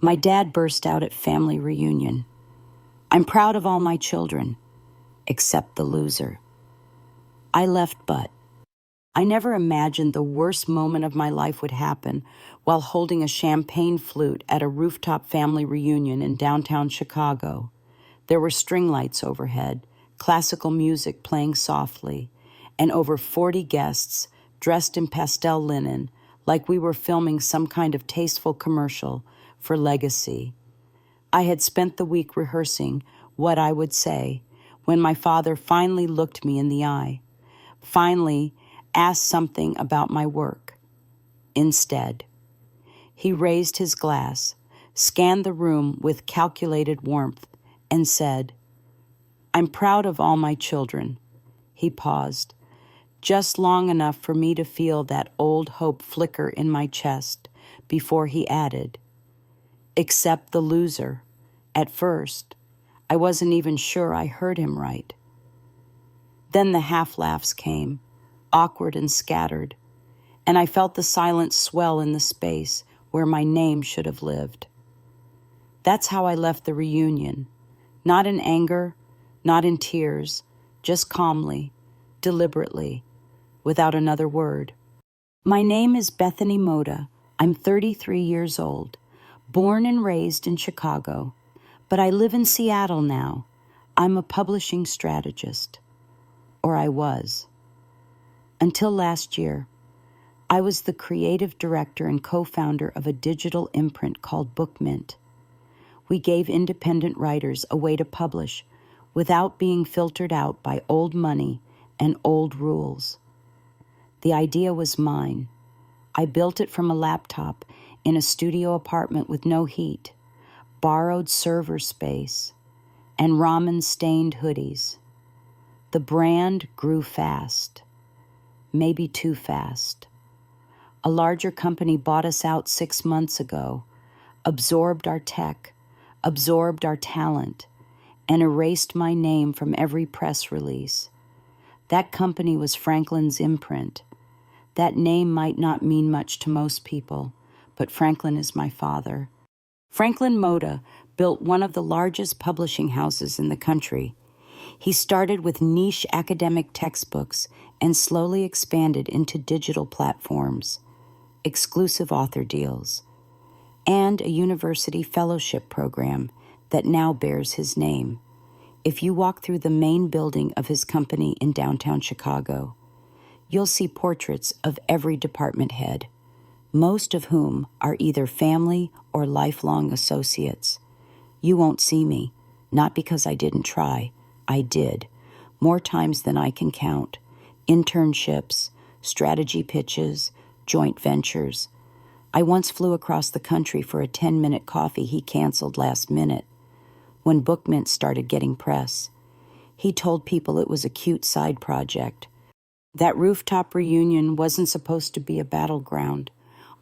My dad burst out at family reunion. I'm proud of all my children, except the loser. I left, but I never imagined the worst moment of my life would happen while holding a champagne flute at a rooftop family reunion in downtown Chicago. There were string lights overhead, classical music playing softly, and over 40 guests dressed in pastel linen like we were filming some kind of tasteful commercial for Legacy. I had spent the week rehearsing what I would say when my father finally looked me in the eye, finally asked something about my work. Instead, he raised his glass, scanned the room with calculated warmth, and said, I'm proud of all my children. He paused, just long enough for me to feel that old hope flicker in my chest before he added, except the loser. At first, I wasn't even sure I heard him right. Then the half-laughs came, awkward and scattered, and I felt the silence swell in the space where my name should have lived. That's how I left the reunion, not in anger, not in tears, just calmly, deliberately, without another word. My name is Bethany Moda. I'm 33 years old, born and raised in Chicago, but I live in Seattle now. I'm a publishing strategist, or I was. Until last year, I was the creative director and co-founder of a digital imprint called Bookmint. We gave independent writers a way to publish without being filtered out by old money and old rules. The idea was mine. I built it from a laptop in a studio apartment with no heat, borrowed server space, and ramen-stained hoodies. The brand grew fast, maybe too fast. A larger company bought us out 6 months ago, absorbed our tech, absorbed our talent, and erased my name from every press release. That company was Franklin's Imprint. That name might not mean much to most people, but Franklin is my father. Franklin Moda built one of the largest publishing houses in the country. He started with niche academic textbooks and slowly expanded into digital platforms, exclusive author deals, and a university fellowship program that now bears his name. If you walk through the main building of his company in downtown Chicago, you'll see portraits of every department head, most of whom are either family or lifelong associates. You won't see me, not because I didn't try. I did, more times than I can count. Internships, strategy pitches, joint ventures. I once flew across the country for a 10-minute coffee he canceled last minute. When Bookmint started getting press, he told people it was a cute side project. That rooftop reunion wasn't supposed to be a battleground.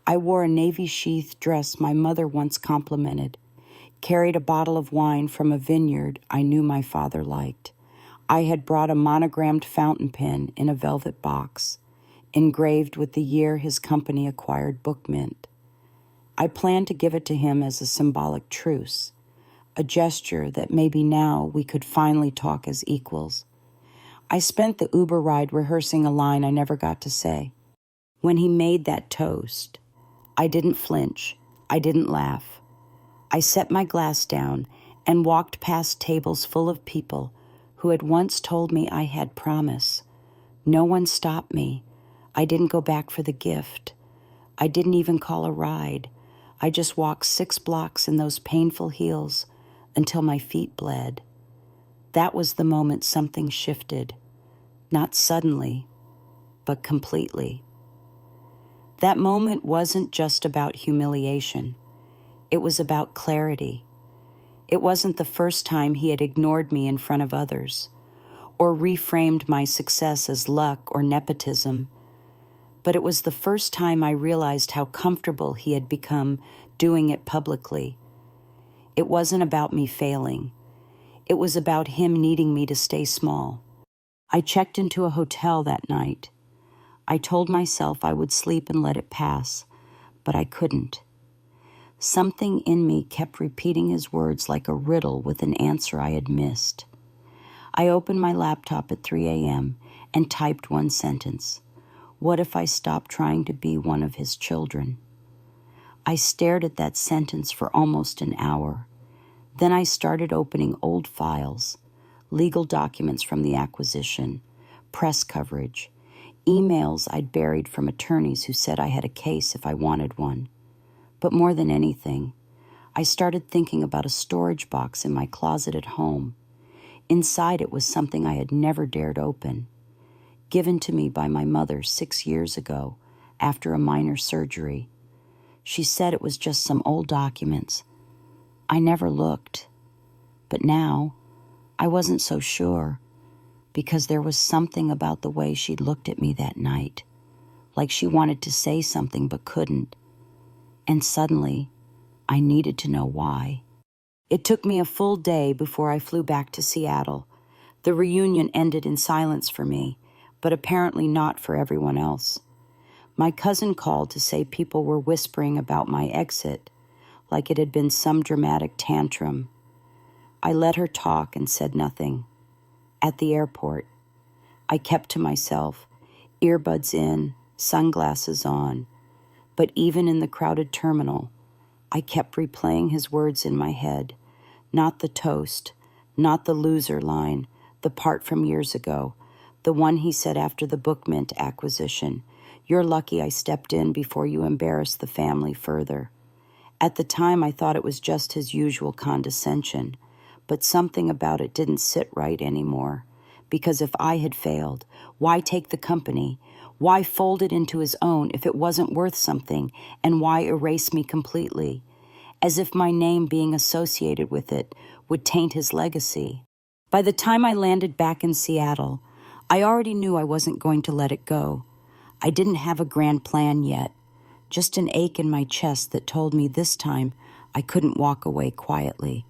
I wore a navy sheath dress my mother once complimented, carried a bottle of wine from a vineyard I knew my father liked. I had brought a monogrammed fountain pen in a velvet box, engraved with the year his company acquired Bookmint. I planned to give it to him as a symbolic truce, a gesture that maybe now we could finally talk as equals. I spent the Uber ride rehearsing a line I never got to say. When he made that toast, I didn't flinch. I didn't laugh. I set my glass down and walked past tables full of people who had once told me I had promise. No one stopped me. I didn't go back for the gift. I didn't even call a ride. I just walked 6 blocks in those painful heels until my feet bled. That was the moment something shifted. Not suddenly, but completely. That moment wasn't just about humiliation. It was about clarity. It wasn't the first time he had ignored me in front of others, or reframed my success as luck or nepotism, but it was the first time I realized how comfortable he had become doing it publicly. It wasn't about me failing. It was about him needing me to stay small. I checked into a hotel that night. I told myself I would sleep and let it pass, but I couldn't. Something in me kept repeating his words like a riddle with an answer I had missed. I opened my laptop at 3 a.m. and typed one sentence. What if I stopped trying to be one of his children? I stared at that sentence for almost an hour. Then I started opening old files, legal documents from the acquisition, press coverage, emails I'd buried from attorneys who said I had a case if I wanted one. But more than anything, I started thinking about a storage box in my closet at home. Inside it was something I had never dared open, given to me by my mother 6 years ago after a minor surgery. She said it was just some old documents. I never looked, but now I wasn't so sure, because there was something about the way she looked at me that night, like she wanted to say something but couldn't. And suddenly, I needed to know why. It took me a full day before I flew back to Seattle. The reunion ended in silence for me, but apparently not for everyone else. My cousin called to say people were whispering about my exit, like it had been some dramatic tantrum. I let her talk and said nothing. At the airport, I kept to myself, earbuds in, sunglasses on. But even in the crowded terminal, I kept replaying his words in my head. Not the toast, not the loser line, the part from years ago, the one he said after the Book Mint acquisition. You're lucky I stepped in before you embarrassed the family further. At the time, I thought it was just his usual condescension, but something about it didn't sit right anymore. Because if I had failed, why take the company? Why fold it into his own if it wasn't worth something? And why erase me completely? As if my name being associated with it would taint his legacy. By the time I landed back in Seattle, I already knew I wasn't going to let it go. I didn't have a grand plan yet, just an ache in my chest that told me this time I couldn't walk away quietly.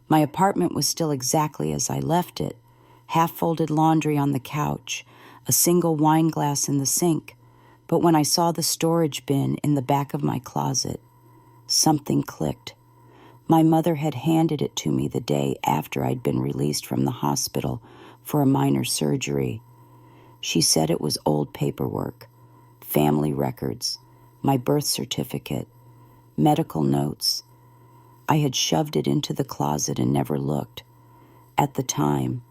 My apartment was still exactly as I left it, half-folded laundry on the couch, a single wine glass in the sink. But when I saw the storage bin in the back of my closet, something clicked. My mother had handed it to me the day after I'd been released from the hospital for a minor surgery. She said it was old paperwork, family records, my birth certificate, medical notes. I had shoved it into the closet and never looked. At the time,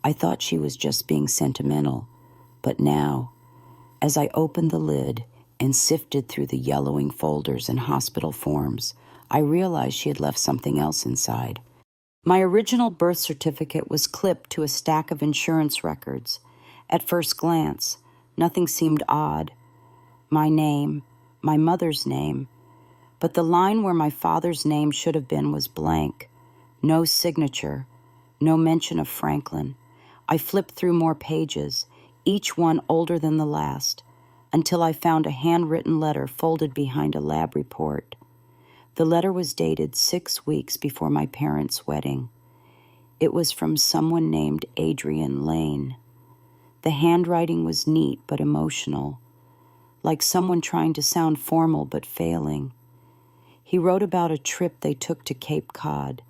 I thought she was just being sentimental, but now, as I opened the lid and sifted through the yellowing folders and hospital forms, I realized she had left something else inside. My original birth certificate was clipped to a stack of insurance records. At first glance, nothing seemed odd. My name, my mother's name, but the line where my father's name should have been was blank. No signature, no mention of Franklin. I flipped through more pages, each one older than the last, until I found a handwritten letter folded behind a lab report. The letter was dated 6 weeks before my parents' wedding. It was from someone named Adrian Lane. The handwriting was neat but emotional, like someone trying to sound formal but failing. He wrote about a trip they took to Cape Cod,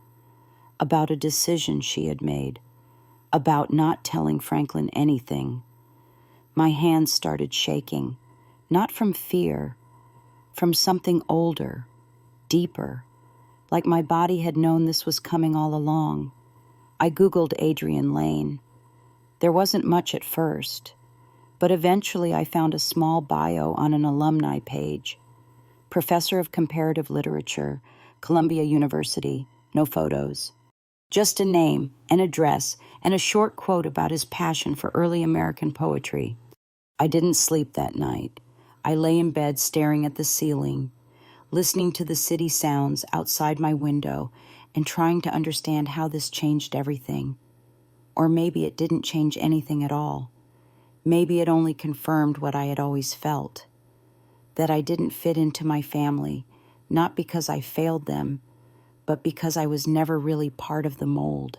about a decision she had made, about not telling Franklin anything. My hands started shaking, not from fear, from something older, deeper, like my body had known this was coming all along. I Googled Adrian Lane. There wasn't much at first, but eventually I found a small bio on an alumni page. Professor of Comparative Literature, Columbia University, no photos. Just a name, an address, and a short quote about his passion for early American poetry. I didn't sleep that night. I lay in bed staring at the ceiling, listening to the city sounds outside my window and trying to understand how this changed everything. Or maybe it didn't change anything at all. Maybe it only confirmed what I had always felt, that I didn't fit into my family, not because I failed them, but because I was never really part of the mold,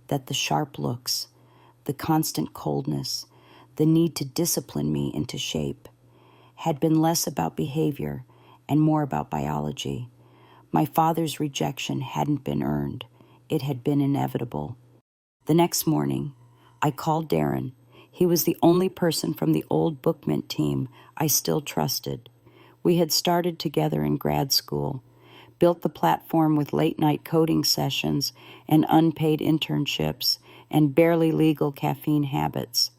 that the sharp looks, the constant coldness, the need to discipline me into shape, had been less about behavior and more about biology. My father's rejection hadn't been earned. It had been inevitable. The next morning, I called Darren. He was the only person from the old Bookmint team I still trusted. We had started together in grad school, built the platform with late-night coding sessions and unpaid internships and barely legal caffeine habits.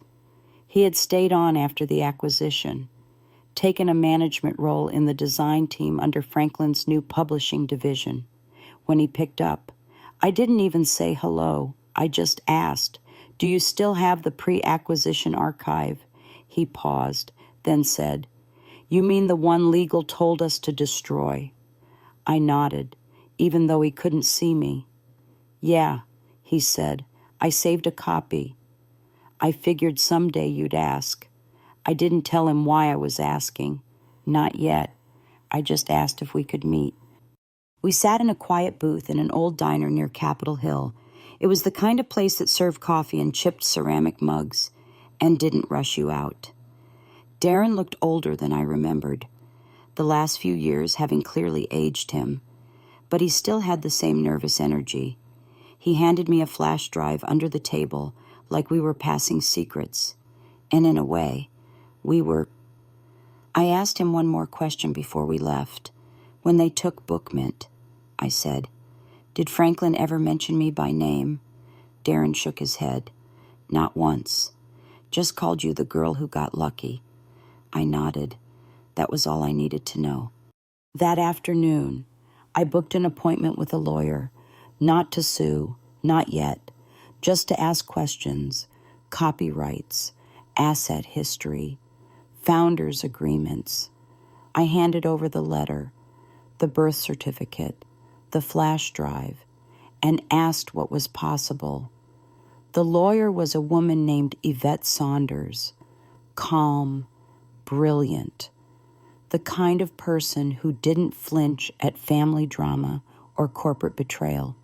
He had stayed on after the acquisition, taken a management role in the design team under Franklin's new publishing division. When he picked up, I didn't even say hello. I just asked, "Do you still have the pre-acquisition archive?" He paused, then said, "You mean the one legal told us to destroy?" I nodded, even though he couldn't see me. "Yeah," he said, "I saved a copy. I figured someday you'd ask." I didn't tell him why I was asking. Not yet. I just asked if we could meet. We sat in a quiet booth in an old diner near Capitol Hill. It was the kind of place that served coffee in chipped ceramic mugs and didn't rush you out. Darren looked older than I remembered, the last few years having clearly aged him, but he still had the same nervous energy. He handed me a flash drive under the table like we were passing secrets, and in a way, we were. I asked him one more question before we left. "When they took Bookmint," I said, "did Franklin ever mention me by name?" Darren shook his head. "Not once. Just called you the girl who got lucky." I nodded. That was all I needed to know. That afternoon, I booked an appointment with a lawyer, not to sue, not yet, just to ask questions, copyrights, asset history, founders' agreements. I handed over the letter, the birth certificate, the flash drive, and asked what was possible. The lawyer was a woman named Yvette Saunders, calm, brilliant, the kind of person who didn't flinch at family drama or corporate betrayal.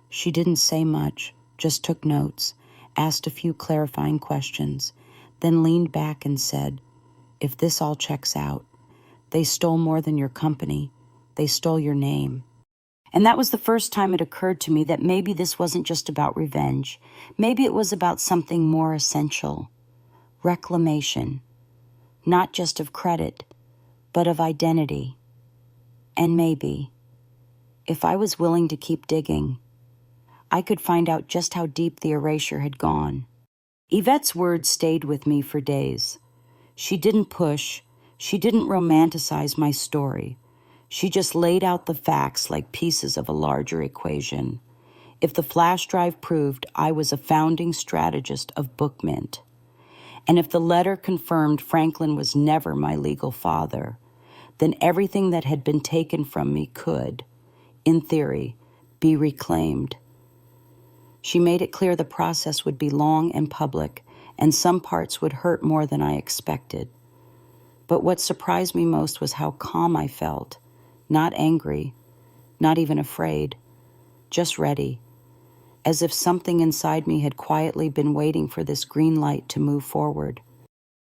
She didn't say much, just took notes, asked a few clarifying questions, then leaned back and said, "If this all checks out, they stole more than your company. They stole your name." And that was the first time it occurred to me that maybe this wasn't just about revenge. Maybe it was about something more essential. Reclamation. Not just of credit, but of identity. And maybe, if I was willing to keep digging, I could find out just how deep the erasure had gone. Yvette's words stayed with me for days. She didn't push. She didn't romanticize my story. She just laid out the facts like pieces of a larger equation. If the flash drive proved I was a founding strategist of Bookmint, and if the letter confirmed Franklin was never my legal father, then everything that had been taken from me could, in theory, be reclaimed. She made it clear the process would be long and public, and some parts would hurt more than I expected. But what surprised me most was how calm I felt. Not angry, not even afraid, just ready, as if something inside me had quietly been waiting for this green light to move forward.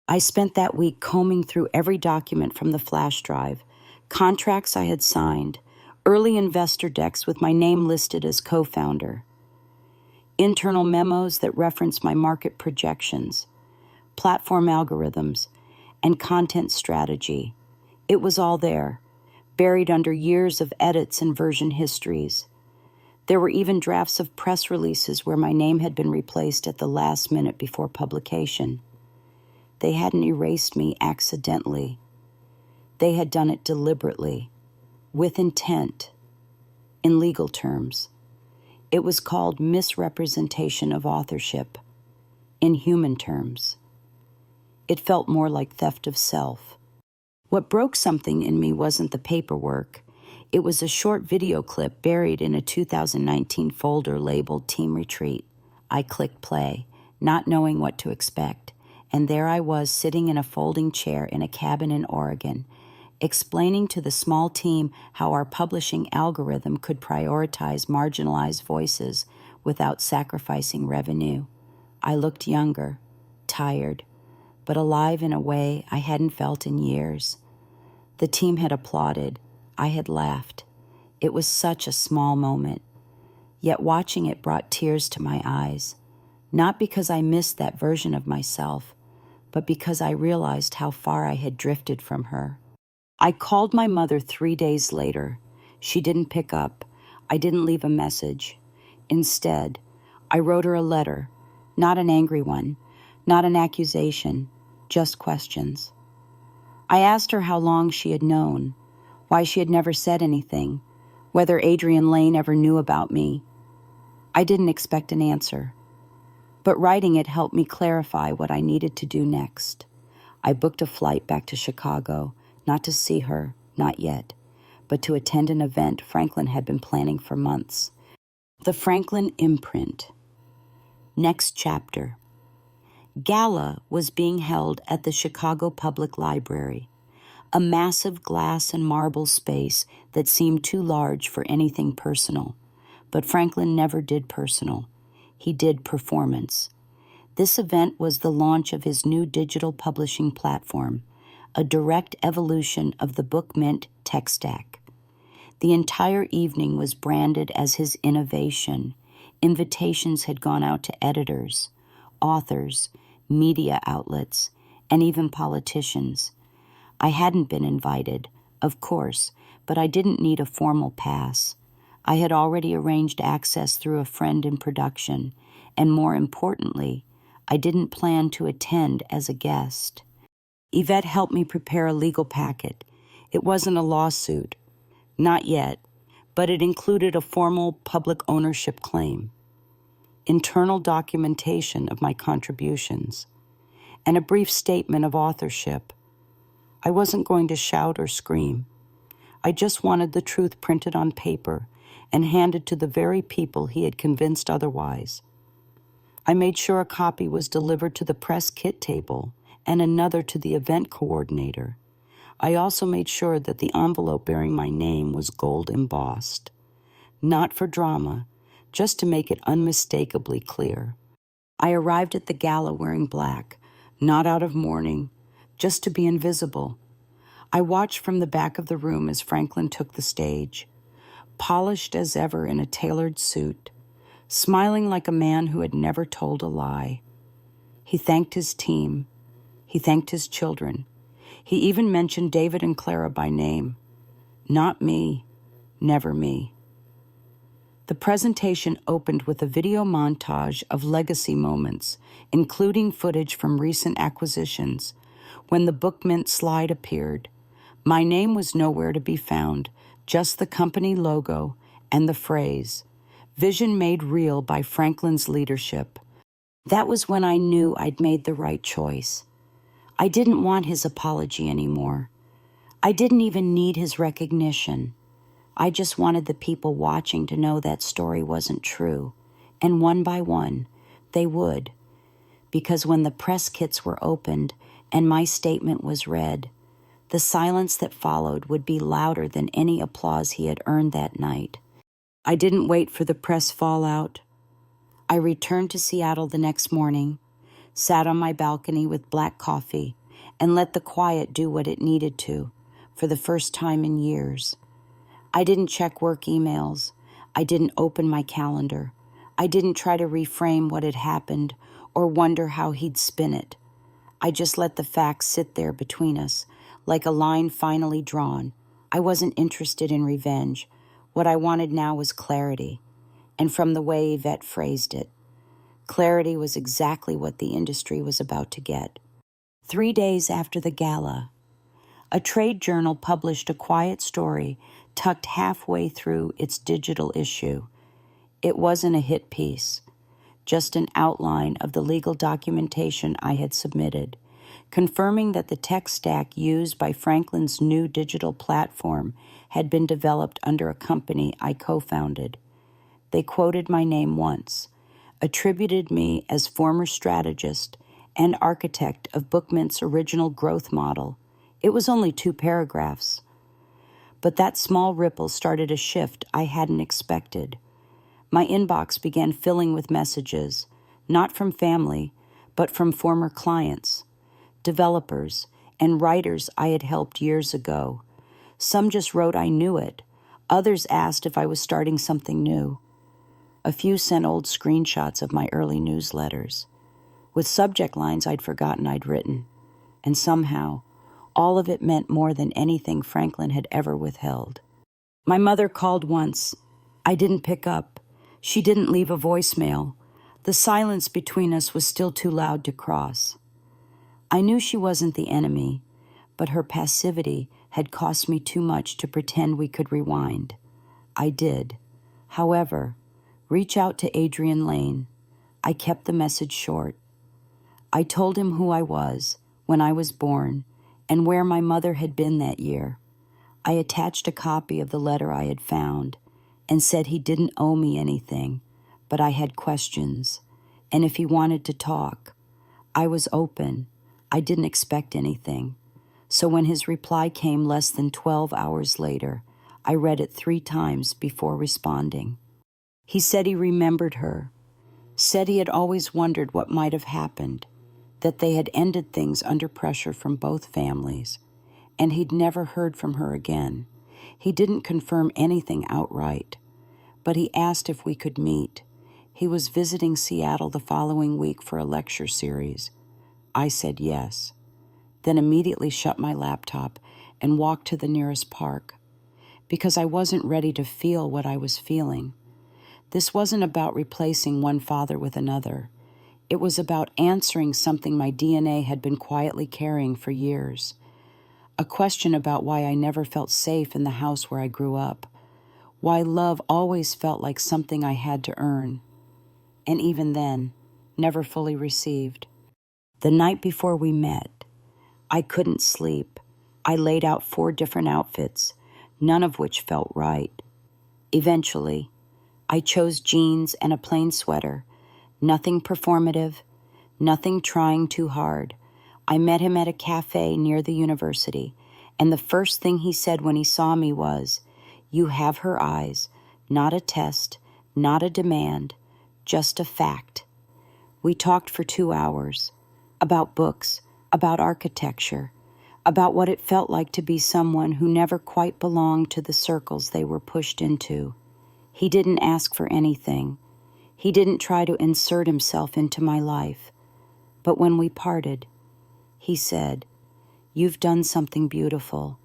I spent that week combing through every document from the flash drive, contracts I had signed, early investor decks with my name listed as co-founder, internal memos that reference my market projections, platform algorithms, and content strategy. It was all there, buried under years of edits and version histories. There were even drafts of press releases where my name had been replaced at the last minute before publication. They hadn't erased me accidentally. They had done it deliberately, with intent, in legal terms. It was called misrepresentation of authorship. In human terms, it felt more like theft of self. What broke something in me wasn't the paperwork. It was a short video clip buried in a 2019 folder labeled Team Retreat. I clicked play, not knowing what to expect, and there I was sitting in a folding chair in a cabin in Oregon, explaining to the small team how our publishing algorithm could prioritize marginalized voices without sacrificing revenue. I looked younger, tired, but alive in a way I hadn't felt in years. The team had applauded. I had laughed. It was such a small moment, yet watching it brought tears to my eyes, not because I missed that version of myself, but because I realized how far I had drifted from her. I called my mother 3 days later. She didn't pick up. I didn't leave a message. Instead, I wrote her a letter, not an angry one, not an accusation, just questions. I asked her how long she had known, why she had never said anything, whether Adrian Lane ever knew about me. I didn't expect an answer, but writing it helped me clarify what I needed to do next. I booked a flight back to Chicago, not to see her, not yet, but to attend an event Franklin had been planning for months. The Franklin Imprint. Next chapter. Gala was being held at the Chicago Public Library, a massive glass and marble space that seemed too large for anything personal. But Franklin never did personal. He did performance. This event was the launch of his new digital publishing platform, a direct evolution of the Book Mint tech stack. The entire evening was branded as his innovation. Invitations had gone out to editors, authors, media outlets, and even politicians. I hadn't been invited, of course, but I didn't need a formal pass. I had already arranged access through a friend in production, and more importantly, I didn't plan to attend as a guest. Yvette helped me prepare a legal packet. It wasn't a lawsuit, not yet, but it included a formal public ownership claim, internal documentation of my contributions, and a brief statement of authorship. I wasn't going to shout or scream. I just wanted the truth printed on paper and handed to the very people he had convinced otherwise. I made sure a copy was delivered to the press kit table and another to the event coordinator. I also made sure that the envelope bearing my name was gold embossed. Not for drama, just to make it unmistakably clear. I arrived at the gala wearing black, not out of mourning, just to be invisible. I watched from the back of the room as Franklin took the stage, polished as ever in a tailored suit, smiling like a man who had never told a lie. He thanked his team. He thanked his children. He even mentioned David and Clara by name. Not me, never me. The presentation opened with a video montage of legacy moments, including footage from recent acquisitions. When the Book Mint slide appeared, my name was nowhere to be found, just the company logo and the phrase, "Vision made real by Franklin's leadership." That was when I knew I'd made the right choice. I didn't want his apology anymore. I didn't even need his recognition. I just wanted the people watching to know that story wasn't true. And one by one, they would. Because when the press kits were opened and my statement was read, the silence that followed would be louder than any applause he had earned that night. I didn't wait for the press fallout. I returned to Seattle the next morning, sat on my balcony with black coffee, and let the quiet do what it needed to, for the first time in years. I didn't check work emails. I didn't open my calendar. I didn't try to reframe what had happened or wonder how he'd spin it. I just let the facts sit there between us, like a line finally drawn. I wasn't interested in revenge. What I wanted now was clarity. And from the way Yvette phrased it, clarity was exactly what the industry was about to get. 3 days after the gala, a trade journal published a quiet story tucked halfway through its digital issue. It wasn't a hit piece, just an outline of the legal documentation I had submitted, confirming that the tech stack used by Franklin's new digital platform had been developed under a company I co-founded. They quoted my name once, attributed me as former strategist and architect of Book Mint's original growth model. It was only 2 paragraphs. But that small ripple started a shift I hadn't expected. My inbox began filling with messages, not from family, but from former clients, developers, and writers I had helped years ago. Some just wrote I knew it. Others asked if I was starting something new. A few sent old screenshots of my early newsletters, with subject lines I'd forgotten I'd written, and somehow, all of it meant more than anything Franklin had ever withheld. My mother called once. I didn't pick up. She didn't leave a voicemail. The silence between us was still too loud to cross. I knew she wasn't the enemy, but her passivity had cost me too much to pretend we could rewind. I did, however, reach out to Adrian Lane. I kept the message short. I told him who I was, when I was born, and where my mother had been that year. I attached a copy of the letter I had found and said he didn't owe me anything, but I had questions, and if he wanted to talk. I was open. I didn't expect anything. So when his reply came less than 12 hours later, I read it 3 times before responding. He said he remembered her, said he had always wondered what might have happened, that they had ended things under pressure from both families, and he'd never heard from her again. He didn't confirm anything outright, but he asked if we could meet. He was visiting Seattle the following week for a lecture series. I said yes, then immediately shut my laptop and walked to the nearest park, because I wasn't ready to feel what I was feeling. This wasn't about replacing one father with another. It was about answering something my DNA had been quietly carrying for years. A question about why I never felt safe in the house where I grew up. Why love always felt like something I had to earn. And even then, never fully received. The night before we met, I couldn't sleep. I laid out 4 different outfits, none of which felt right. Eventually, I chose jeans and a plain sweater. Nothing performative, nothing trying too hard. I met him at a cafe near the university, and the first thing he said when he saw me was, "You have her eyes, not a test, not a demand, just a fact." We talked for 2 hours, about books, about architecture, about what it felt like to be someone who never quite belonged to the circles they were pushed into. He didn't ask for anything. He didn't try to insert himself into my life. But when we parted, he said, "You've done something beautiful.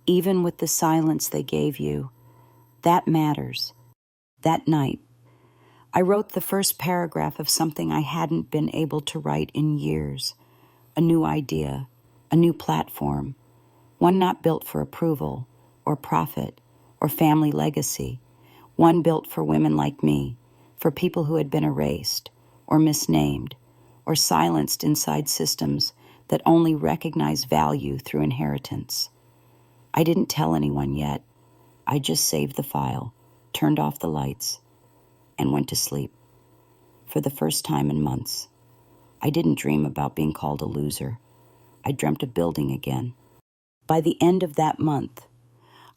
Even with the silence they gave you, that matters." That night, I wrote the first paragraph of something I hadn't been able to write in years. A new idea, a new platform, one not built for approval or profit or family legacy, one built for women like me, for people who had been erased or misnamed or silenced inside systems that only recognize value through inheritance. I didn't tell anyone yet. I just saved the file, turned off the lights, and went to sleep. For the first time in months, I didn't dream about being called a loser. I dreamt of building again. By the end of that month,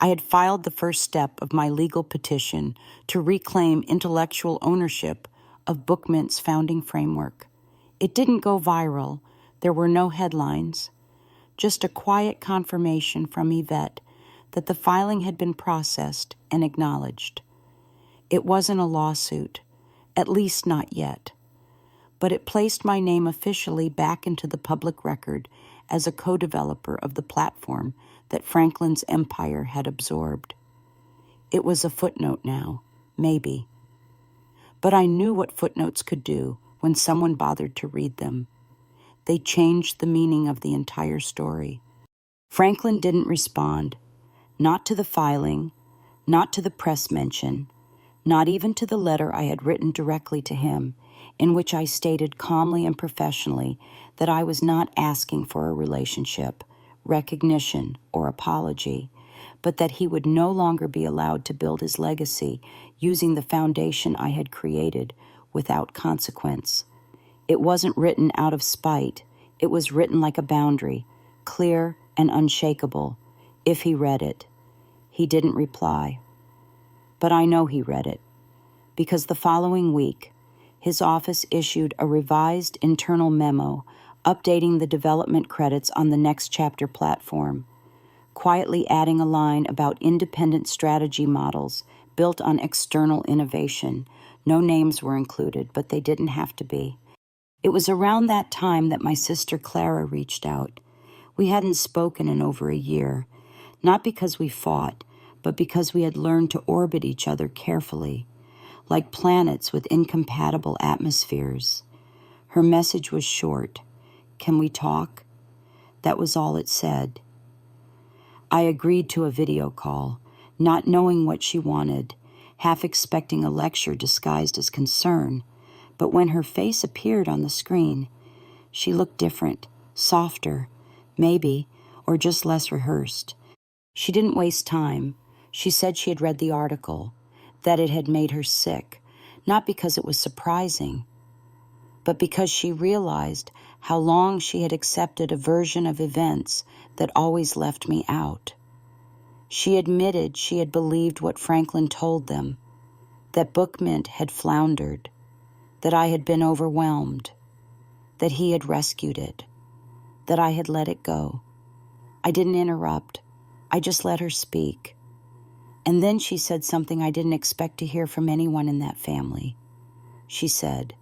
I had filed the first step of my legal petition to reclaim intellectual ownership of Bookmint's founding framework. It didn't go viral. There were no headlines. Just a quiet confirmation from Yvette that the filing had been processed and acknowledged. It wasn't a lawsuit, at least not yet, but it placed my name officially back into the public record as a co-developer of the platform that Franklin's empire had absorbed. It was a footnote now, maybe. But I knew what footnotes could do when someone bothered to read them. They changed the meaning of the entire story. Franklin didn't respond, not to the filing, not to the press mention, not even to the letter I had written directly to him, in which I stated calmly and professionally that I was not asking for a relationship, recognition, or apology, but that he would no longer be allowed to build his legacy using the foundation I had created without consequence. It wasn't written out of spite. It was written like a boundary, clear and unshakable, if he read it. He didn't reply. But I know he read it, because the following week, his office issued a revised internal memo updating the development credits on the Next Chapter platform. quietly adding a line about independent strategy models built on external innovation. No names were included, but they didn't have to be. It was around that time that my sister Clara reached out. We hadn't spoken in over a year, not because we fought, but because we had learned to orbit each other carefully, like planets with incompatible atmospheres. Her message was short. "Can we talk?" That was all it said. I agreed to a video call, not knowing what she wanted, half expecting a lecture disguised as concern. But when her face appeared on the screen, she looked different, softer, maybe, or just less rehearsed. She didn't waste time. She said she had read the article, that it had made her sick, not because it was surprising, but because she realized how long she had accepted a version of events that always left me out. She admitted she had believed what Franklin told them, that Book Mint had floundered, that I had been overwhelmed, that he had rescued it, that I had let it go. I didn't interrupt. I just let her speak. And then she said something I didn't expect to hear from anyone in that family. She said,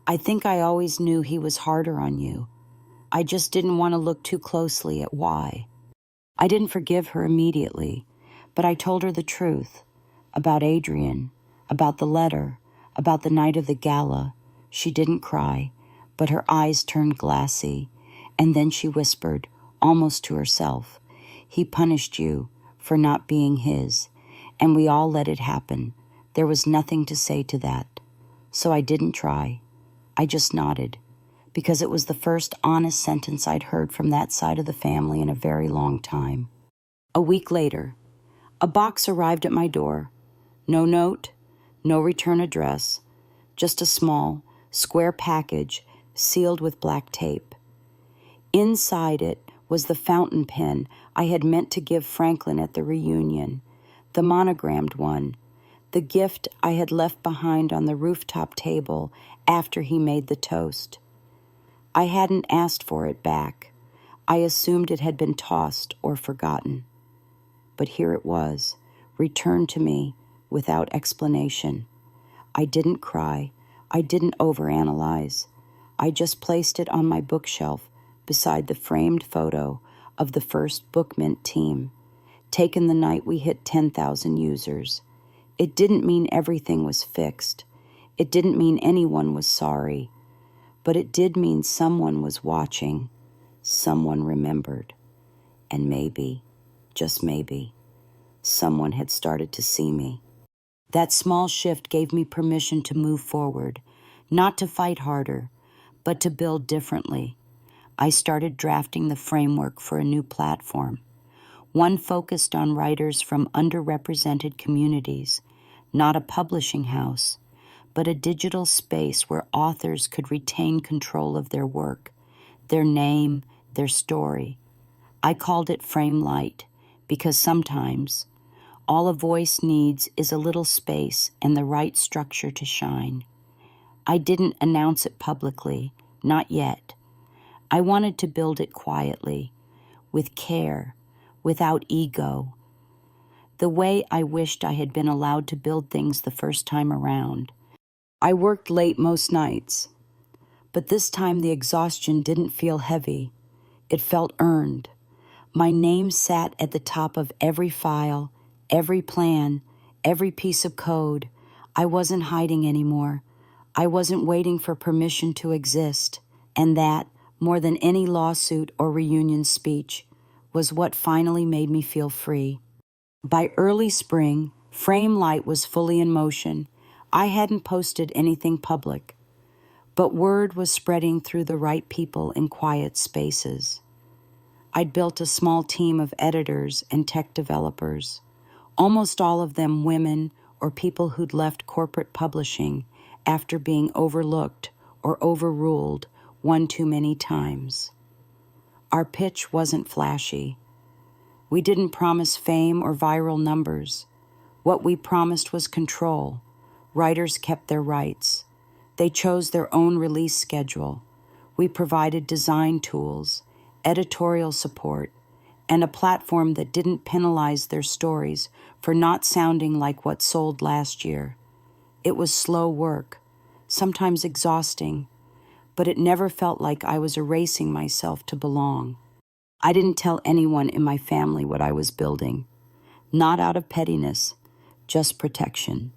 "I think I always knew he was harder on you. I just didn't want to look too closely at why." I didn't forgive her immediately, but I told her the truth about Adrian, about the letter, about the night of the gala. She didn't cry, but her eyes turned glassy, and then she whispered, almost to herself, "He punished you for not being his, and we all let it happen. There was nothing to say to that." So I didn't try. I just nodded, because it was the first honest sentence I'd heard from that side of the family in a very long time. A week later, a box arrived at my door. No note, no return address, just a small, square package sealed with black tape. Inside it was the fountain pen I had meant to give Franklin at the reunion, the monogrammed one, the gift I had left behind on the rooftop table after he made the toast. I hadn't asked for it back. I assumed it had been tossed or forgotten. But here it was, returned to me without explanation. I didn't cry. I didn't overanalyze. I just placed it on my bookshelf beside the framed photo of the first Book Mint team, taken the night we hit 10,000 users. It didn't mean everything was fixed. It didn't mean anyone was sorry. But it did mean someone was watching, someone remembered, and maybe, just maybe, someone had started to see me. That small shift gave me permission to move forward, not to fight harder, but to build differently. I started drafting the framework for a new platform, one focused on writers from underrepresented communities, not a publishing house, but a digital space where authors could retain control of their work, their name, their story. I called it Frame Light because sometimes all a voice needs is a little space and the right structure to shine. I didn't announce it publicly, not yet. I wanted to build it quietly, with care, without ego, the way I wished I had been allowed to build things the first time around. I worked late most nights, but this time the exhaustion didn't feel heavy. It felt earned. My name sat at the top of every file, every plan, every piece of code. I wasn't hiding anymore. I wasn't waiting for permission to exist. And that, more than any lawsuit or reunion speech, was what finally made me feel free. By early spring, Frame Light was fully in motion. I hadn't posted anything public, but word was spreading through the right people in quiet spaces. I'd built a small team of editors and tech developers, almost all of them women or people who'd left corporate publishing after being overlooked or overruled one too many times. Our pitch wasn't flashy. We didn't promise fame or viral numbers. What we promised was control. Writers kept their rights. They chose their own release schedule. We provided design tools, editorial support, and a platform that didn't penalize their stories for not sounding like what sold last year. It was slow work, sometimes exhausting, but it never felt like I was erasing myself to belong. I didn't tell anyone in my family what I was building, not out of pettiness, just protection.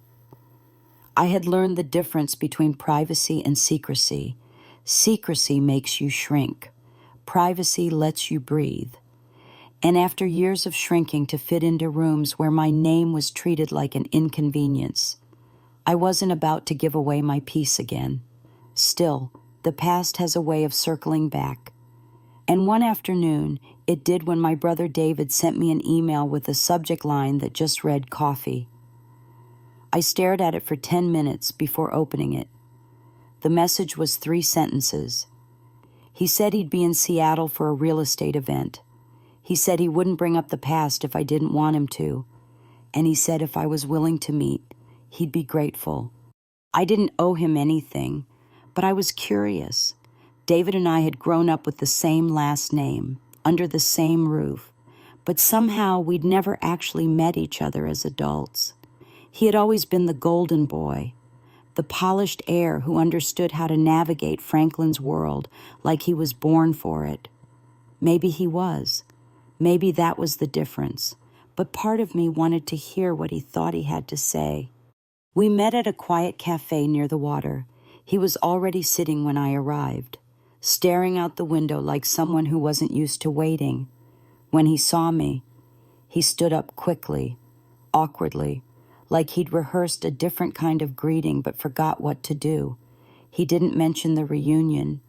I had learned the difference between privacy and secrecy. Secrecy makes you shrink. Privacy lets you breathe. And after years of shrinking to fit into rooms where my name was treated like an inconvenience, I wasn't about to give away my peace again. Still, the past has a way of circling back. And one afternoon, it did when my brother David sent me an email with a subject line that just read coffee. I stared at it for 10 minutes before opening it. The message was 3 sentences. He said he'd be in Seattle for a real estate event. He said he wouldn't bring up the past if I didn't want him to. And he said if I was willing to meet, he'd be grateful. I didn't owe him anything, but I was curious. David and I had grown up with the same last name, under the same roof, but somehow we'd never actually met each other as adults. He had always been the golden boy, the polished heir who understood how to navigate Franklin's world like he was born for it. Maybe he was. Maybe that was the difference. But part of me wanted to hear what he thought he had to say. We met at a quiet cafe near the water. He was already sitting when I arrived, staring out the window like someone who wasn't used to waiting. When he saw me, he stood up quickly, awkwardly, like he'd rehearsed a different kind of greeting but forgot what to do. He didn't mention the reunion,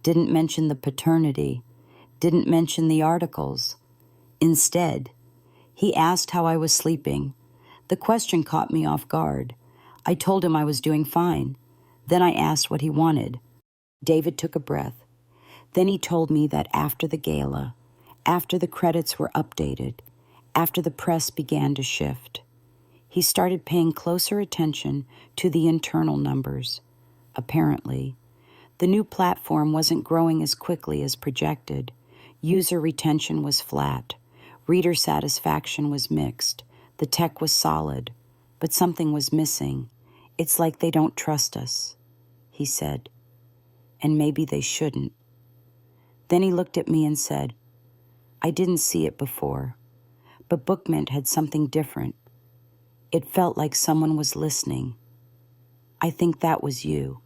didn't mention the paternity, didn't mention the articles. Instead, he asked how I was sleeping. The question caught me off guard. I told him I was doing fine. Then I asked what he wanted. David took a breath. Then he told me that after the gala, after the credits were updated, after the press began to shift, he started paying closer attention to the internal numbers. Apparently, the new platform wasn't growing as quickly as projected. User retention was flat. Reader satisfaction was mixed. The tech was solid, but something was missing. It's like they don't trust us, he said. And maybe they shouldn't. Then he looked at me and said, I didn't see it before, but Bookmint had something different. It felt like someone was listening. I think that was you.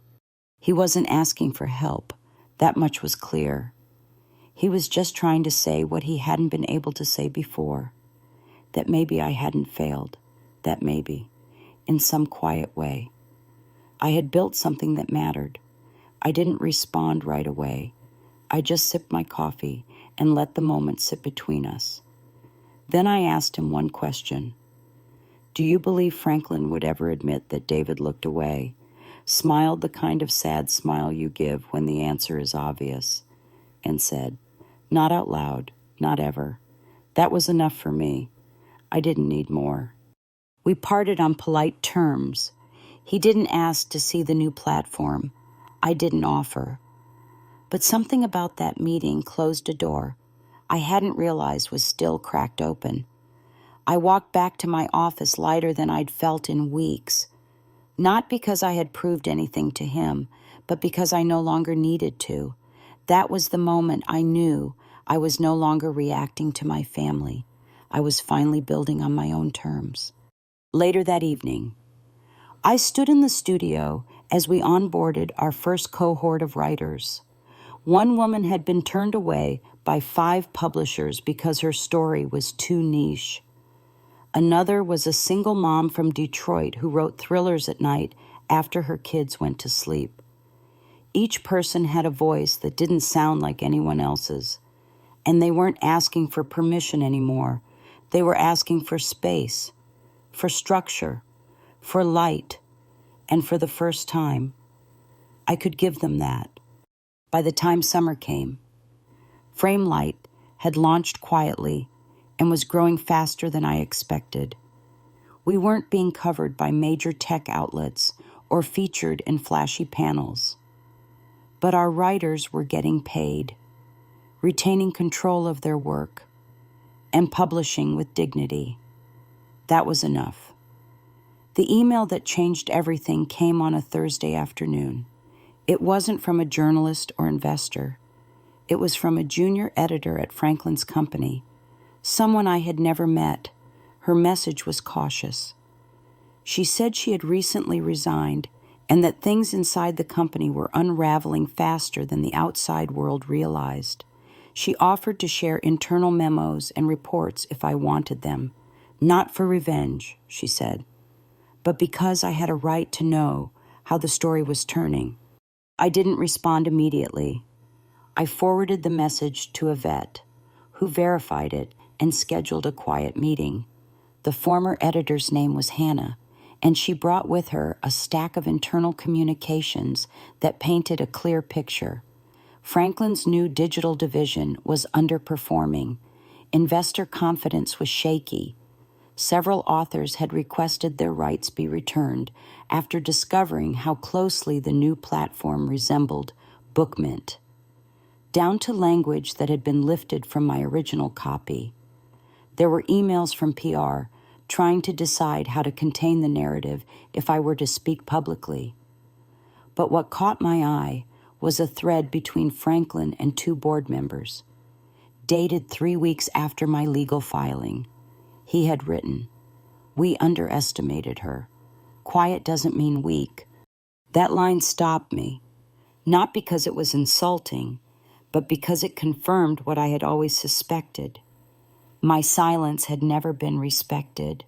He wasn't asking for help. That much was clear. He was just trying to say what he hadn't been able to say before. That maybe I hadn't failed. That maybe, in some quiet way, I had built something that mattered. I didn't respond right away. I just sipped my coffee and let the moment sit between us. Then I asked him one question. Do you believe Franklin would ever admit that David looked away, smiled the kind of sad smile you give when the answer is obvious, and said, not out loud, not ever. That was enough for me. I didn't need more. We parted on polite terms. He didn't ask to see the new platform. I didn't offer. But something about that meeting closed a door I hadn't realized was still cracked open. I walked back to my office lighter than I'd felt in weeks, not because I had proved anything to him, but because I no longer needed to. That was the moment I knew I was no longer reacting to my family. I was finally building on my own terms. Later that evening, I stood in the studio as we onboarded our first cohort of writers. One woman had been turned away by 5 publishers because her story was too niche. Another was a single mom from Detroit who wrote thrillers at night after her kids went to sleep. Each person had a voice that didn't sound like anyone else's, and they weren't asking for permission anymore. They were asking for space, for structure, for light, and for the first time, I could give them that. By the time summer came, Framelight had launched quietly and was growing faster than I expected. We weren't being covered by major tech outlets or featured in flashy panels. But our writers were getting paid, retaining control of their work. and publishing with dignity. That was enough. The email that changed everything came on a Thursday afternoon. It wasn't from a journalist or investor. It was from a junior editor at Franklin's company, someone I had never met. Her message was cautious. She said she had recently resigned and that things inside the company were unraveling faster than the outside world realized. She offered to share internal memos and reports if I wanted them. Not for revenge, she said, but because I had a right to know how the story was turning. I didn't respond immediately. I forwarded the message to Yvette, who verified it and scheduled a quiet meeting. The former editor's name was Hannah, and she brought with her a stack of internal communications that painted a clear picture. Franklin's new digital division was underperforming. Investor confidence was shaky. Several authors had requested their rights be returned after discovering how closely the new platform resembled Bookmint, down to language that had been lifted from my original copy. There were emails from PR trying to decide how to contain the narrative if I were to speak publicly. But what caught my eye was a thread between Franklin and two board members. Dated 3 weeks after my legal filing, he had written, "We underestimated her. Quiet doesn't mean weak." That line stopped me, not because it was insulting, but because it confirmed what I had always suspected. My silence had never been respected.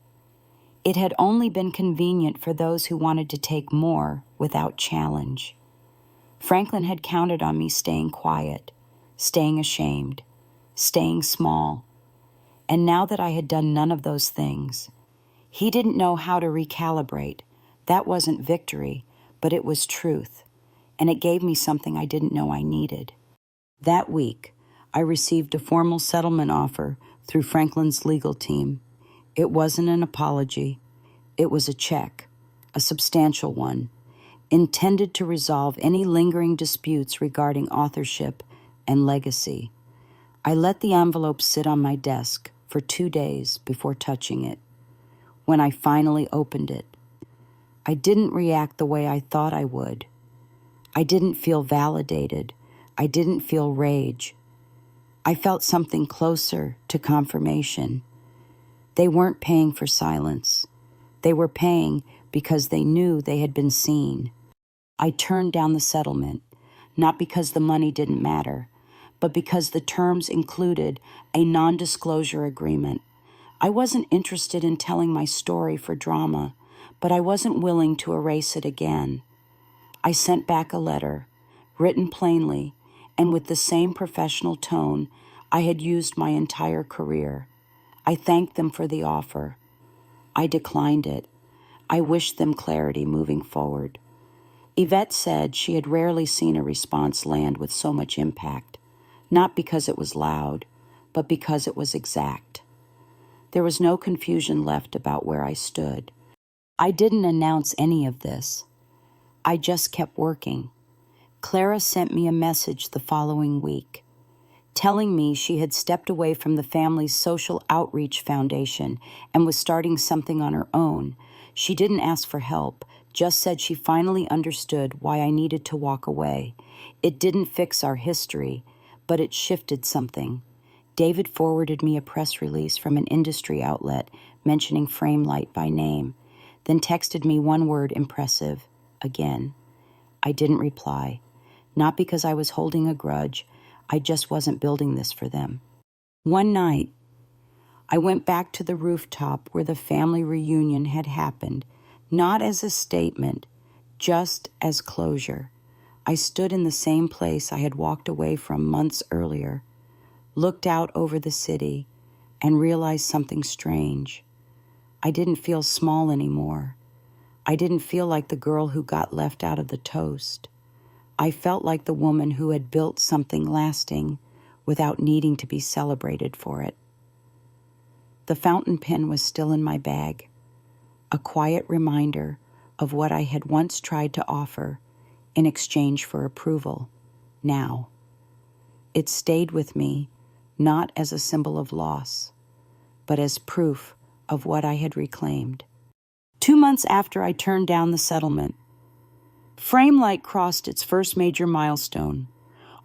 It had only been convenient for those who wanted to take more without challenge. Franklin had counted on me staying quiet, staying ashamed, staying small. And now that I had done none of those things, he didn't know how to recalibrate. That wasn't victory, but it was truth, and it gave me something I didn't know I needed. That week, I received a formal settlement offer through Franklin's legal team. It wasn't an apology. It was a check, a substantial one, intended to resolve any lingering disputes regarding authorship and legacy. I let the envelope sit on my desk for 2 days before touching it. When I finally opened it, I didn't react the way I thought I would. I didn't feel validated. I didn't feel rage. I felt something closer to confirmation. They weren't paying for silence. They were paying because they knew they had been seen. I turned down the settlement, not because the money didn't matter, but because the terms included a non-disclosure agreement. I wasn't interested in telling my story for drama, but I wasn't willing to erase it again. I sent back a letter, written plainly, and with the same professional tone I had used my entire career. I thanked them for the offer. I declined it. I wished them clarity moving forward. Yvette said she had rarely seen a response land with so much impact, not because it was loud, but because it was exact. There was no confusion left about where I stood. I didn't announce any of this. I just kept working. Clara sent me a message the following week, telling me she had stepped away from the family's social outreach foundation and was starting something on her own. She didn't ask for help, just said she finally understood why I needed to walk away. It didn't fix our history, but it shifted something. David forwarded me a press release from an industry outlet mentioning Framelight by name, then texted me one word impressive, again. I didn't reply, not because I was holding a grudge. I just wasn't building this for them. One night, I went back to the rooftop where the family reunion had happened, not as a statement, just as closure. I stood in the same place I had walked away from months earlier, looked out over the city, and realized something strange. I didn't feel small anymore. I didn't feel like the girl who got left out of the toast. I felt like the woman who had built something lasting without needing to be celebrated for it. The fountain pen was still in my bag, a quiet reminder of what I had once tried to offer in exchange for approval. Now, it stayed with me, not as a symbol of loss, but as proof of what I had reclaimed. 2 months after I turned down the settlement, Framelight crossed its first major milestone.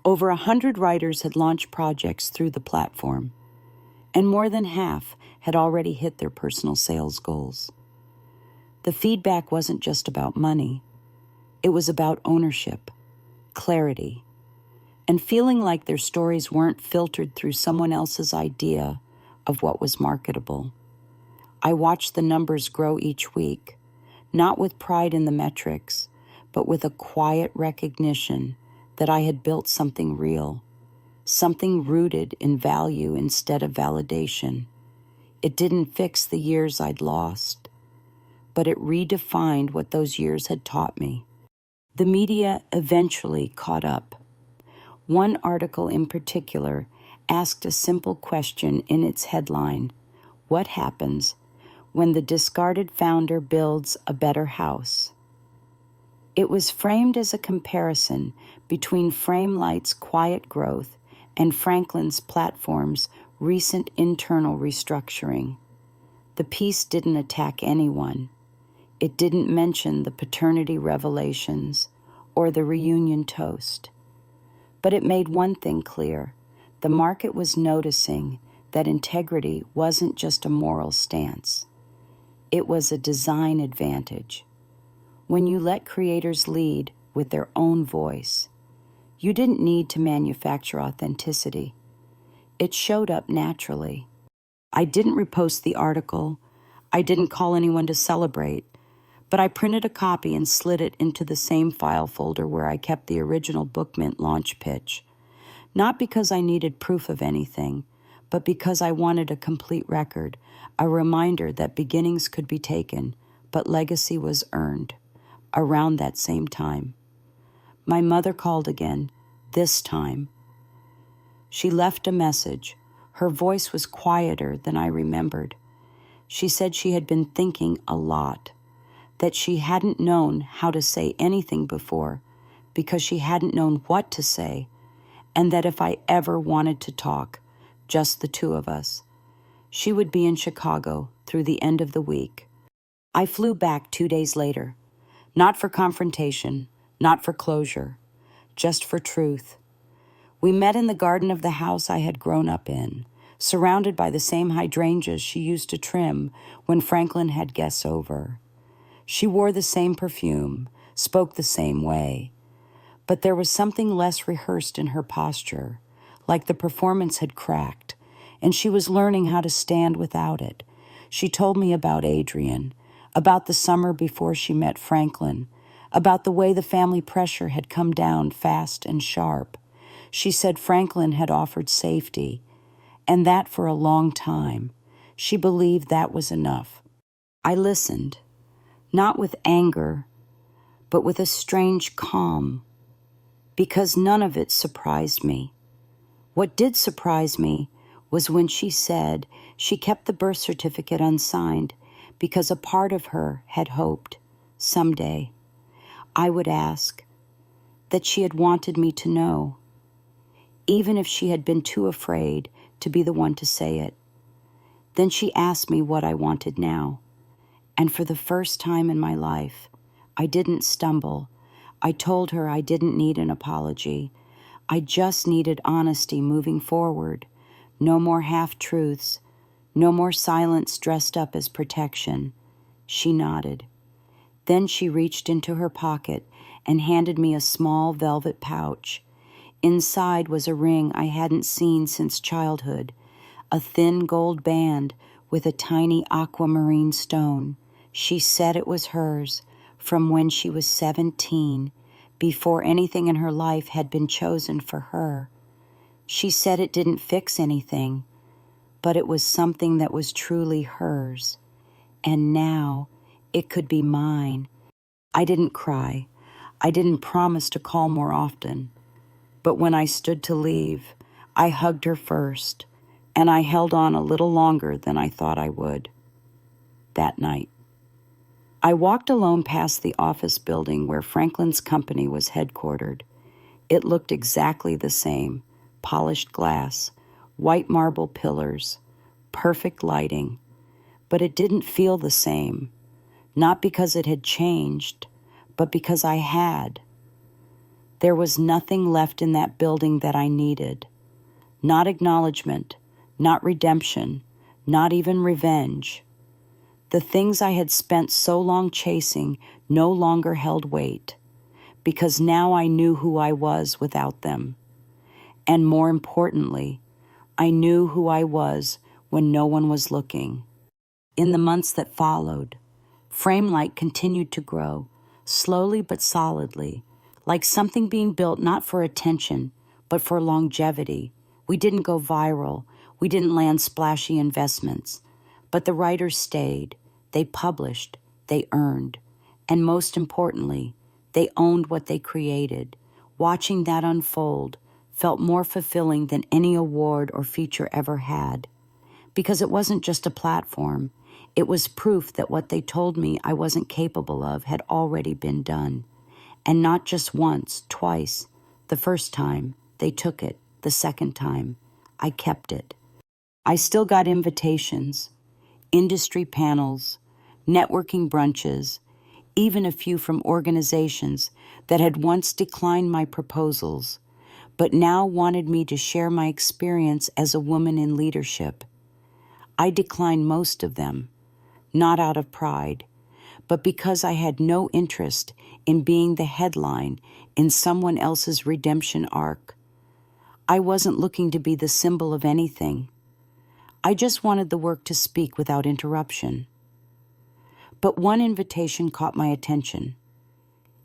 Over 100 writers had launched projects through the platform, and more than half had already hit their personal sales goals. The feedback wasn't just about money. It was about ownership, clarity, and feeling like their stories weren't filtered through someone else's idea of what was marketable. I watched the numbers grow each week, not with pride in the metrics, but with a quiet recognition that I had built something real, something rooted in value instead of validation. It didn't fix the years I'd lost, but it redefined what those years had taught me. The media eventually caught up. One article in particular asked a simple question in its headline: what happens when the discarded founder builds a better house? It was framed as a comparison between Framelight's quiet growth and Franklin's platform's recent internal restructuring. The piece didn't attack anyone. It didn't mention the paternity revelations or the reunion toast. But it made one thing clear: the market was noticing that integrity wasn't just a moral stance. It was a design advantage. When you let creators lead with their own voice, you didn't need to manufacture authenticity. It showed up naturally. I didn't repost the article. I didn't call anyone to celebrate, but I printed a copy and slid it into the same file folder where I kept the original Bookmint launch pitch. Not because I needed proof of anything, but because I wanted a complete record, a reminder that beginnings could be taken, but legacy was earned. Around that same time, my mother called again, this time. She left a message. Her voice was quieter than I remembered. She said she had been thinking a lot, that she hadn't known how to say anything before because she hadn't known what to say, and that if I ever wanted to talk, just the two of us, she would be in Chicago through the end of the week. I flew back 2 days later, not for confrontation, not for closure, just for truth. We met in the garden of the house I had grown up in, surrounded by the same hydrangeas she used to trim when Franklin had guests over. She wore the same perfume, spoke the same way, but there was something less rehearsed in her posture, like the performance had cracked, and she was learning how to stand without it. She told me about Adrian, about the summer before she met Franklin, about the way the family pressure had come down fast and sharp. She said Franklin had offered safety, and that for a long time. She believed that was enough. I listened, not with anger, but with a strange calm, because none of it surprised me. What did surprise me was when she said she kept the birth certificate unsigned because a part of her had hoped, someday, I would ask, that she had wanted me to know, even if she had been too afraid to be the one to say it. Then she asked me what I wanted now, and for the first time in my life, I didn't stumble. I told her I didn't need an apology. I just needed honesty moving forward. No more half-truths. No more silence dressed up as protection. She nodded. Then she reached into her pocket and handed me a small velvet pouch. Inside was a ring I hadn't seen since childhood, a thin gold band with a tiny aquamarine stone. She said it was hers from when she was 17, before anything in her life had been chosen for her. She said it didn't fix anything, but it was something that was truly hers. And now it could be mine. I didn't cry. I didn't promise to call more often. But when I stood to leave, I hugged her first, and I held on a little longer than I thought I would. That night, I walked alone past the office building where Franklin's company was headquartered. It looked exactly the same: polished glass, white marble pillars, perfect lighting, but it didn't feel the same, not because it had changed, but because I had. There was nothing left in that building that I needed. Not acknowledgement, not redemption, not even revenge. The things I had spent so long chasing no longer held weight, because now I knew who I was without them. And more importantly, I knew who I was when no one was looking. In the months that followed, Framelight continued to grow, slowly but solidly, like something being built not for attention, but for longevity. We didn't go viral. We didn't land splashy investments. But the writers stayed. They published. They earned. And most importantly, they owned what they created. Watching that unfold felt more fulfilling than any award or feature ever had. Because it wasn't just a platform. It was proof that what they told me I wasn't capable of had already been done. And not just once, twice. The first time, they took it. The second time, I kept it. I still got invitations, industry panels, networking brunches, even a few from organizations that had once declined my proposals, but now wanted me to share my experience as a woman in leadership. I declined most of them, not out of pride, but because I had no interest in being the headline in someone else's redemption arc. I wasn't looking to be the symbol of anything. I just wanted the work to speak without interruption. But one invitation caught my attention.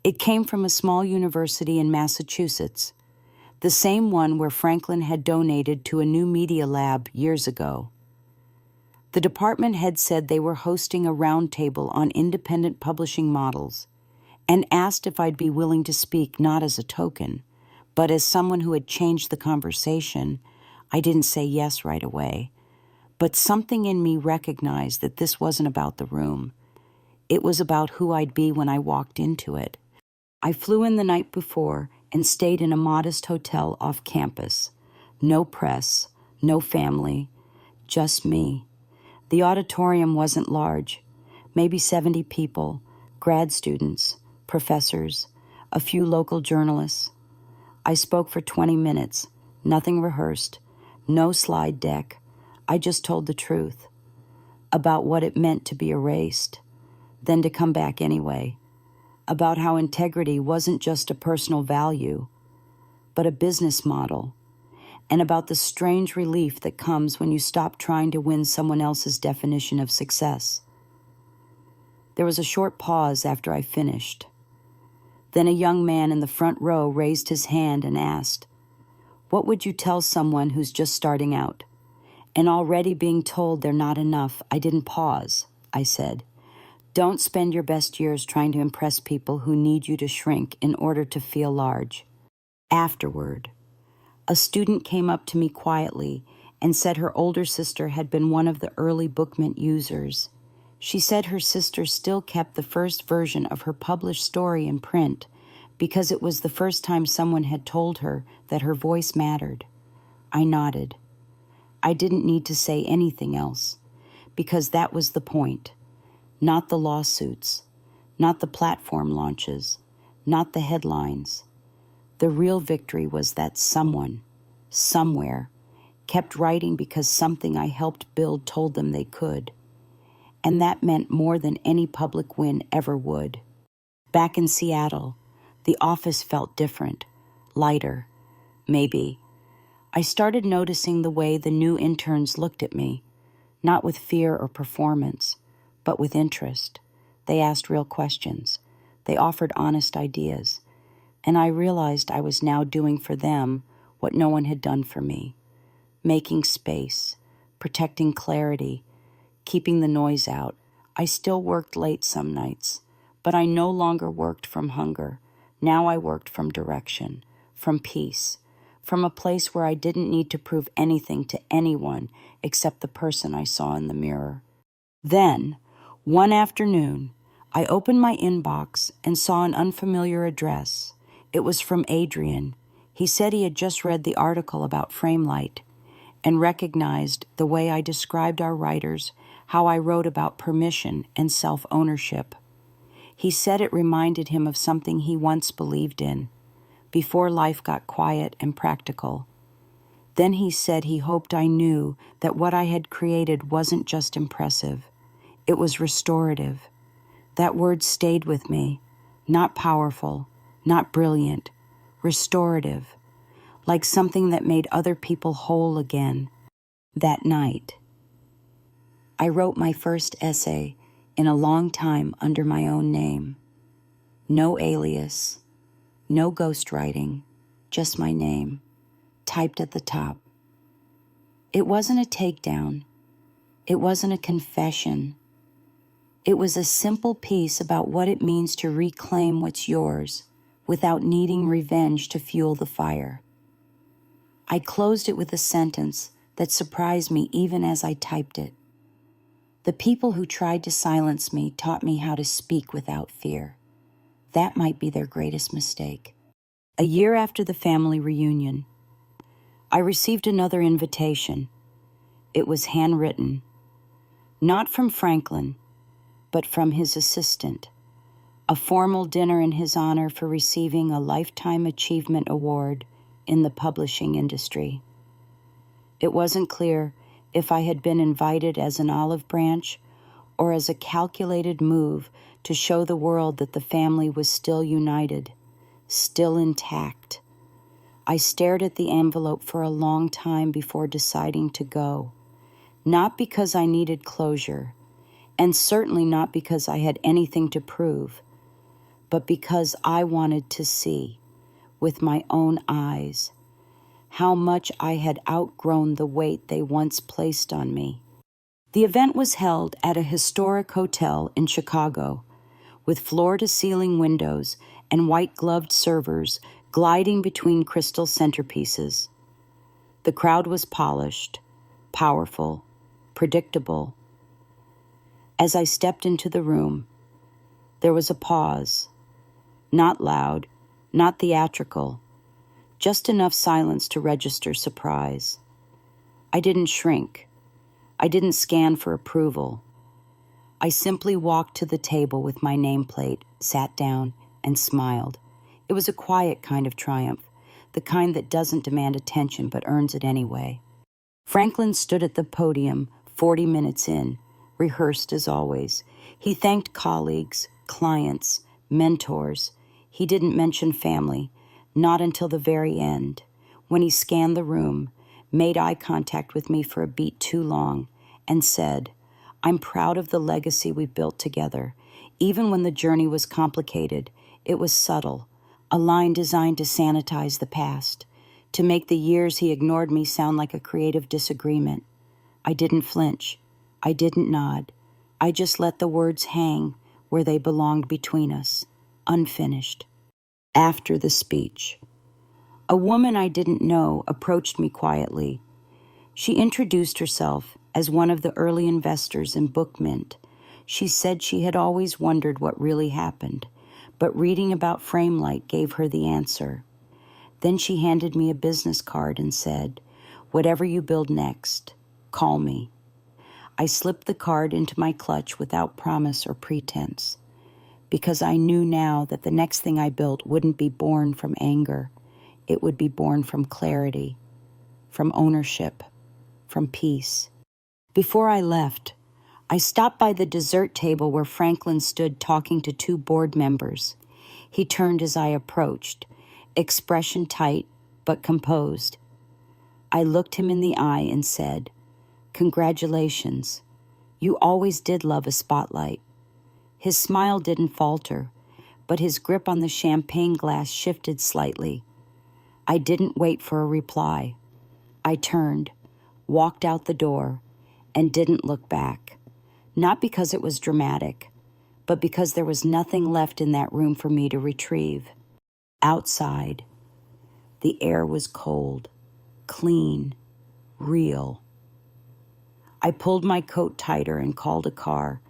It came from a small university in Massachusetts, the same one where Franklin had donated to a new media lab years ago. The department head said they were hosting a roundtable on independent publishing models and asked if I'd be willing to speak not as a token, but as someone who had changed the conversation. I didn't say yes right away, but something in me recognized that this wasn't about the room. It was about who I'd be when I walked into it. I flew in the night before and stayed in a modest hotel off campus. No press, no family, just me. The auditorium wasn't large, maybe 70 people, grad students, professors, a few local journalists. I spoke for 20 minutes, nothing rehearsed, no slide deck. I just told the truth about what it meant to be erased, then to come back anyway, about how integrity wasn't just a personal value, but a business model, and about the strange relief that comes when you stop trying to win someone else's definition of success. There was a short pause after I finished. Then a young man in the front row raised his hand and asked, "What would you tell someone who's just starting out?" And already being told they're not enough, I didn't pause. I said, "Don't spend your best years trying to impress people who need you to shrink in order to feel large." Afterward, a student came up to me quietly and said her older sister had been one of the early Bookmint users. She said her sister still kept the first version of her published story in print because it was the first time someone had told her that her voice mattered. I nodded. I didn't need to say anything else, because that was the point. Not the lawsuits, not the platform launches, not the headlines. The real victory was that someone, somewhere, kept writing because something I helped build told them they could. And that meant more than any public win ever would. Back in Seattle, the office felt different, lighter, maybe. I started noticing the way the new interns looked at me, not with fear or performance, but with interest. They asked real questions. They offered honest ideas. And I realized I was now doing for them what no one had done for me. Making space, protecting clarity, keeping the noise out. I still worked late some nights, but I no longer worked from hunger. Now I worked from direction, from peace, from a place where I didn't need to prove anything to anyone except the person I saw in the mirror. Then, one afternoon, I opened my inbox and saw an unfamiliar address. It was from Adrian. He said he had just read the article about Framelight, and recognized the way I described our writers, how I wrote about permission and self-ownership. He said it reminded him of something he once believed in, before life got quiet and practical. Then he said he hoped I knew that what I had created wasn't just impressive, it was restorative. That word stayed with me, not powerful, not brilliant, restorative, like something that made other people whole again. That night, I wrote my first essay in a long time under my own name. No alias, no ghostwriting, just my name, typed at the top. It wasn't a takedown. It wasn't a confession. It was a simple piece about what it means to reclaim what's yours without needing revenge to fuel the fire. I closed it with a sentence that surprised me even as I typed it. The people who tried to silence me taught me how to speak without fear. That might be their greatest mistake. A year after the family reunion, I received another invitation. It was handwritten, not from Franklin, but from his assistant, a formal dinner in his honor for receiving a Lifetime Achievement Award in the publishing industry. It wasn't clear if I had been invited as an olive branch or as a calculated move to show the world that the family was still united, still intact. I stared at the envelope for a long time before deciding to go, not because I needed closure, and certainly not because I had anything to prove, but because I wanted to see, with my own eyes, how much I had outgrown the weight they once placed on me. The event was held at a historic hotel in Chicago, with floor-to-ceiling windows and white-gloved servers gliding between crystal centerpieces. The crowd was polished, powerful, predictable. As I stepped into the room, there was a pause. Not loud, not theatrical, just enough silence to register surprise. I didn't shrink. I didn't scan for approval. I simply walked to the table with my nameplate, sat down, and smiled. It was a quiet kind of triumph, the kind that doesn't demand attention but earns it anyway. Franklin stood at the podium 40 minutes in, rehearsed as always. He thanked colleagues, clients, mentors. He didn't mention family, not until the very end, when he scanned the room, made eye contact with me for a beat too long, and said, "I'm proud of the legacy we built together. Even when the journey was complicated, it was subtle, a line designed to sanitize the past, to make the years he ignored me sound like a creative disagreement." I didn't flinch. I didn't nod. I just let the words hang where they belonged between us, unfinished. After the speech, a woman I didn't know approached me quietly. She introduced herself as one of the early investors in Bookmint. She said she had always wondered what really happened, but reading about Framelight gave her the answer. Then she handed me a business card and said, "Whatever you build next, call me." I slipped the card into my clutch without promise or pretense, because I knew now that the next thing I built wouldn't be born from anger. It would be born from clarity, from ownership, from peace. Before I left, I stopped by the dessert table where Franklin stood talking to two board members. He turned as I approached, expression tight but composed. I looked him in the eye and said, "Congratulations. You always did love a spotlight." His smile didn't falter, but his grip on the champagne glass shifted slightly. I didn't wait for a reply. I turned, walked out the door, and didn't look back. Not because it was dramatic, but because there was nothing left in that room for me to retrieve. Outside, the air was cold, clean, real. I pulled my coat tighter and called a car,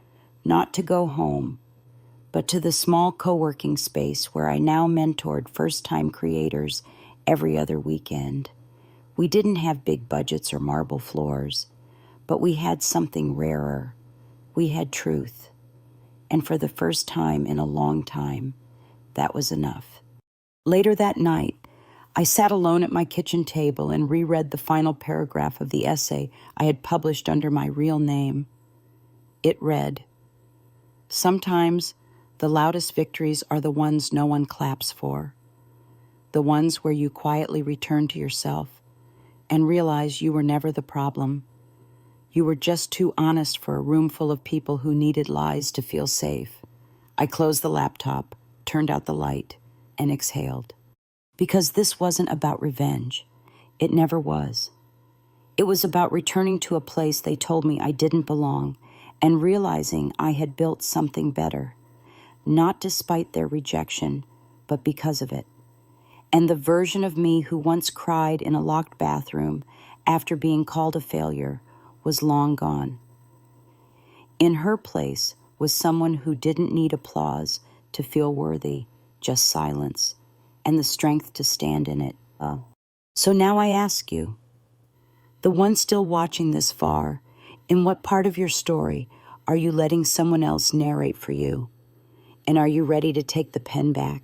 not to go home, but to the small co-working space where I now mentored first-time creators every other weekend. We didn't have big budgets or marble floors, but we had something rarer. We had truth. And for the first time in a long time, that was enough. Later that night, I sat alone at my kitchen table and reread the final paragraph of the essay I had published under my real name. It read, "Sometimes the loudest victories are the ones no one claps for, the ones where you quietly return to yourself and realize you were never the problem. You were just too honest for a room full of people who needed lies to feel safe." I closed the laptop, turned out the light, and exhaled. Because this wasn't about revenge. It never was. It was about returning to a place they told me I didn't belong and realizing I had built something better, not despite their rejection, but because of it. And the version of me who once cried in a locked bathroom after being called a failure was long gone. In her place was someone who didn't need applause to feel worthy, just silence, and the strength to stand in it. So now I ask you, the one still watching this far, in what part of your story are you letting someone else narrate for you? And are you ready to take the pen back?